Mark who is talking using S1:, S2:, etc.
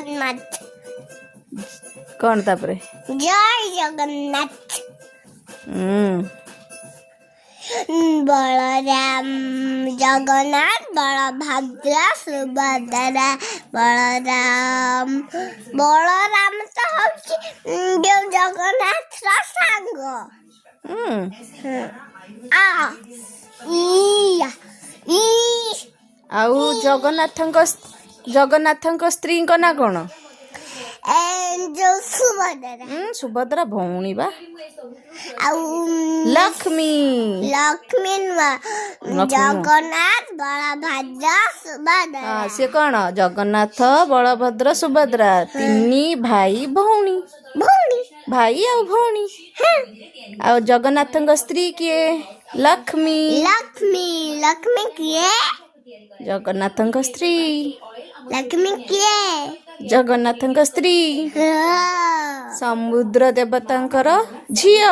S1: ଜଗନ୍ନାଥ।
S2: କଣ ତାପରେ?
S1: ଜୟ ଜଗନ୍ନାଥ। ବଳରାମ ଜଗନ୍ନାଥ, ବଳଭଦ୍ର, ସୁଭଦ୍ରା। ବଳରାମ ତ ହଉଛି ଯୋଉ ଜଗନ୍ନାଥର ସାଙ୍ଗ।
S2: ଆଉ ଜଗନ୍ନାଥଙ୍କ ସ୍ତ୍ରୀଙ୍କ ନାଁ କଣ?
S1: ଯୋଉ ସୁଭଦ୍ରା।
S2: ସୁଭଦ୍ରା ଭଉଣୀ ବା।
S1: ଆଉ
S2: ଲକ୍ଷ୍ମୀ
S1: ନୁହଁ, ଜଗନ୍ନାଥ, ବଳଭଦ୍ର, ସୁଭଦ୍ରା।
S2: ସେ କଣ? ଜଗନ୍ନାଥ, ବଳଭଦ୍ର, ସୁଭଦ୍ରା ତିନି ଭାଇ ଭଉଣୀ। ଭାଇ ଆଉ ଭଉଣୀ। ଆଉ ଜଗନ୍ନାଥଙ୍କ ସ୍ତ୍ରୀ କିଏ? ଲକ୍ଷ୍ମୀ।
S1: ଲକ୍ଷ୍ମୀ କିଏ?
S2: ଜଗନ୍ନାଥଙ୍କ ସ୍ତ୍ରୀ।
S1: ଲକ୍ଷ୍ମୀ କିଏ?
S2: ଜଗନ୍ନାଥଙ୍କ ସ୍ତ୍ରୀ। ସମୁଦ୍ର ଦେବତାଙ୍କର ଝିଅ।